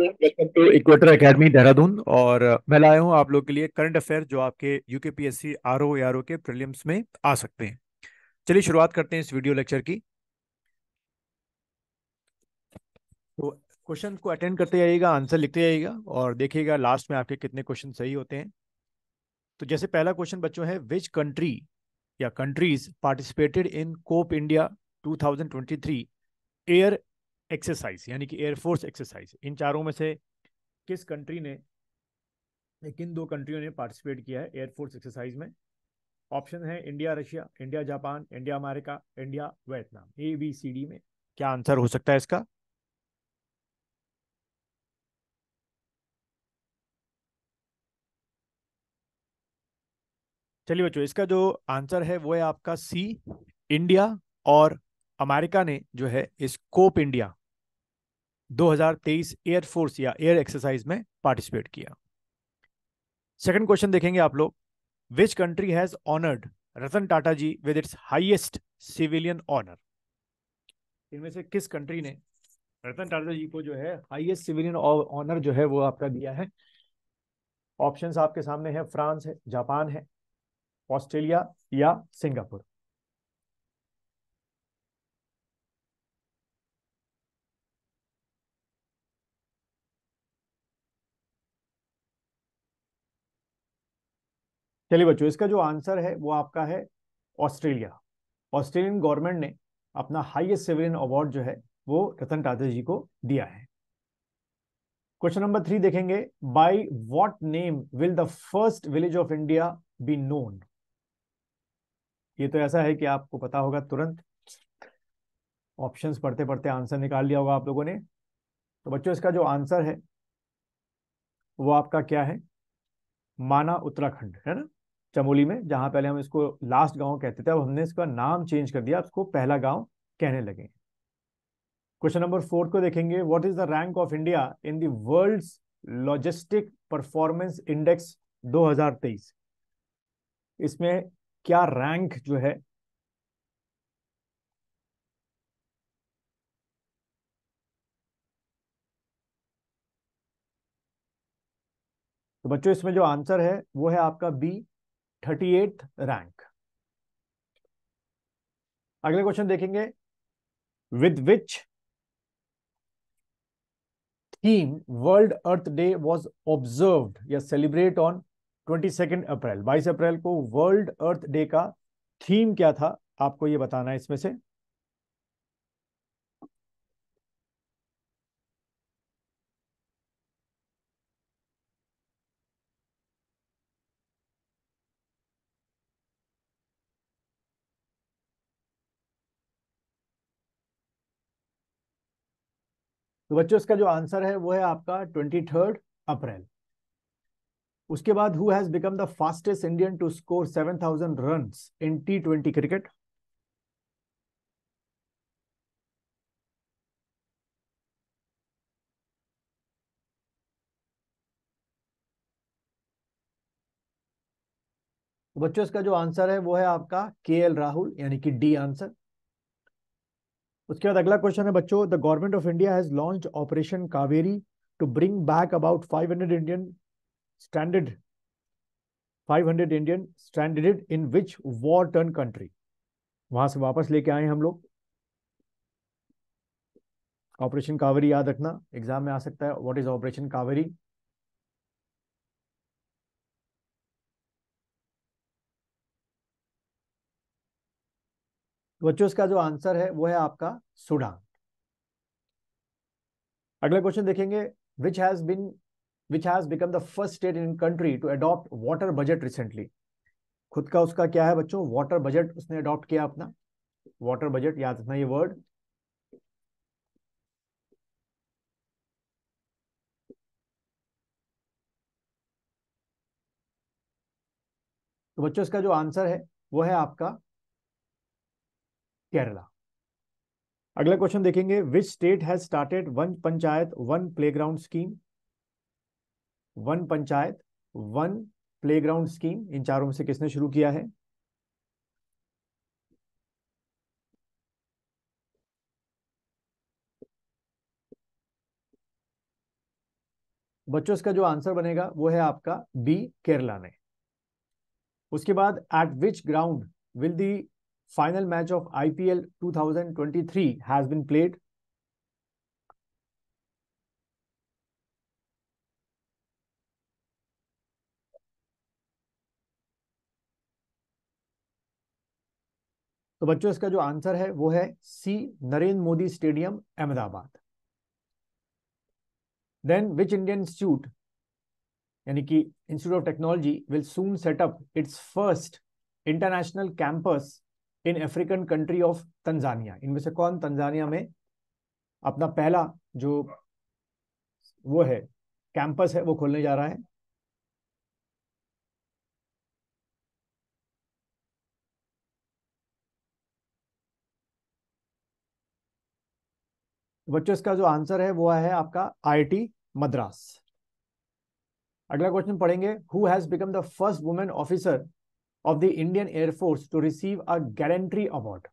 Welcome to Equator academy Dehradun. और मैं लाया हूँ आप लोग के लिए करंट अफेयर जो आपके यूकेपीएससी आरओ आरओ के प्रीलिम्स में आ सकते हैं। चलिए शुरुआत करते हैं इस वीडियो लेक्चर की। तो क्वेश्चन को अटेंड करते जाइएगा, आंसर लिखते जाइएगा और देखिएगा लास्ट में आपके कितने क्वेश्चन सही होते हैं। तो जैसे पहला क्वेश्चन बच्चों है, विच कंट्री या countries participated in Cope India 2023 air exercise, यानी कि एयरफोर्स एक्सरसाइज। इन चारों में से किस कंट्री ने, किन दो कंट्रियों ने पार्टिसिपेट किया है एयरफोर्स एक्सरसाइज में? ऑप्शन है India Russia, India Japan, India America, India Vietnam. A B C D में क्या आंसर हो सकता है इसका? चलिए बच्चों, इसका जो आंसर है वो है आपका सी, इंडिया और अमेरिका ने जो है इस कोप इंडिया 2023 एयरफोर्स या एयर एक्सरसाइज में पार्टिसिपेट किया। सेकंड क्वेश्चन देखेंगे आप लोग, which country has honoured Ratan Tata ji with its highest civilian honour? इनमें से किस कंट्री ने रतन टाटा जी को जो है हाईएस्ट सिविलियन ऑनर जो है वो आपका दिया है? ऑप्शंस आपके सामने है, फ्रांस है, जापान है, ऑस्ट्रेलिया या सिंगापुर। चलिए बच्चों, इसका जो आंसर है वो आपका है ऑस्ट्रेलिया। ऑस्ट्रेलियन गवर्नमेंट ने अपना हाईएस्ट सिविलियन अवार्ड जो है वो रतन टाटा जी को दिया है। क्वेश्चन नंबर 3 देखेंगे, by what name will the first village of India be known? ये तो ऐसा है कि आपको पता होगा तुरंत, ऑप्शंस पढ़ते पढ़ते आंसर निकाल लिया होगा आप लोगों ने। तो बच्चों, इसका जो आंसर है वो आपका क्या है? माना उत्तराखंड है ना, चमोली में, जहां पहले हम इसको लास्ट गांव कहते थे, अब हमने इसका नाम चेंज कर दिया, उसको पहला गांव कहने लगे। क्वेश्चन नंबर 4 को देखेंगे, what is the rank of India in the world's logistic performance index 2023? इसमें क्या रैंक जो है? तो बच्चों, इसमें जो आंसर है वो है आपका बी, 38th रैंक। अगले क्वेश्चन देखेंगे, with which theme world earth day was observed या सेलिब्रेट ऑन 22 अप्रैल? 22 अप्रैल को वर्ल्ड अर्थ डे का थीम क्या था, आपको ये बताना है इसमें से। तो बच्चों, इसका जो आंसर है वो है आपका 23 अप्रैल। उसके बाद, who has become the fastest Indian to score 7,000 runs in T20 cricket? तो बच्चों, इसका जो आंसर है वो है आपका KL राहुल, यानी कि डी आंसर। उसके बाद अगला क्वेश्चन है बच्चों, the government of India has launch operation Kaveri to bring back about 500 Indian in which war torn country? वहां से वापस लेके आए हम लोग। ऑपरेशन कावेरी याद रखना, एग्जाम में आ सकता है, व्हाट इज ऑपरेशन कावेरी? तो बच्चों, इसका जो आंसर है वो है आपका सूडान। अगला क्वेश्चन देखेंगे, which has been which has become the first state in country to adopt water budget recently? खुद का उसका क्या है बच्चों? वाटर बजट उसने अडॉप्ट किया अपना। वाटर बजट याद रखना ये वर्ड। तो बच्चों, इसका जो आंसर है वो है आपका केरला। अगला क्वेश्चन देखेंगे, which state has started one panchayat one playground scheme? One panchayat one playground scheme, इन चारों में से किसने शुरू किया है? बच्चों इसका जो आंसर बनेगा वो है आपका बी, केरला में। उसके बाद at which ground will the final match of IPL 2023 has been played? तो बच्चों इसका जो आंसर है वो है C, Narendra Modi stadium, Ahmedabad. Then which Indian institute, यानी कि institute of technology, will soon set up its first international campus in African country of Tanzania? इनमें से कौन तंजानिया में अपना पहला जो वो है कैंपस है वो खोलने जा रहा है? बच्चों इसका जो आंसर है वो है आपका आईआईटी मद्रास। अगला क्वेश्चन पढ़ेंगे, who has become the first women officer of the Indian air force to receive a gallantry award?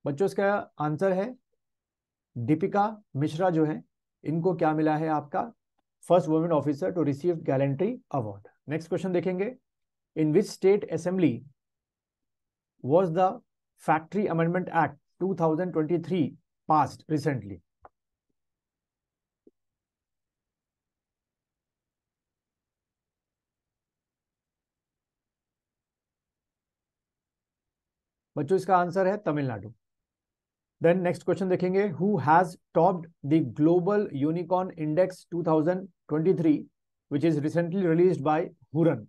बच्चों इसका आंसर है दीपिका मिश्रा जो है, इनको क्या मिला है आपका first women officer to receive gallantry award. Next question देखेंगे, in which state assembly was the Factory Amendment Act 2023 passed recently? बच्चों इसका आंसर है तमिलनाडु। देन नेक्स्ट क्वेश्चन देखेंगे, who has topped the global unicorn index 2023 which is recently released by Huron?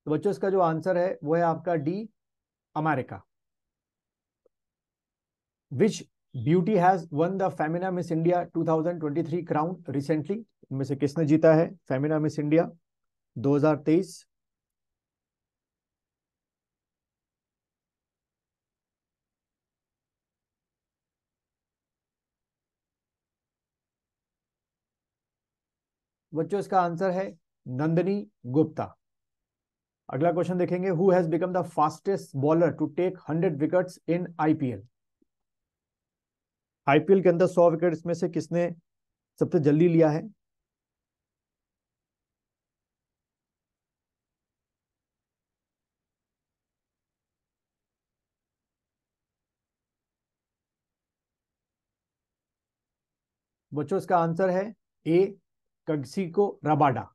तो बच्चों इसका जो answer है वो है आपका D, America. Which beauty has one the Femina miss India 2023 crown recently? इनमें से किसने जीता है फेमिना मिस इंडिया 2023? बच्चों इसका आंसर है नंदिनी गुप्ता। अगला क्वेश्चन देखेंगे, who has become the fastest bowler to take 100 wickets in IPL? IPL के अंदर 100 विकेट्स में से किसने सबसे जल्दी लिया है? बच्चों इसका आंसर है ए, कगिसो रबाडा।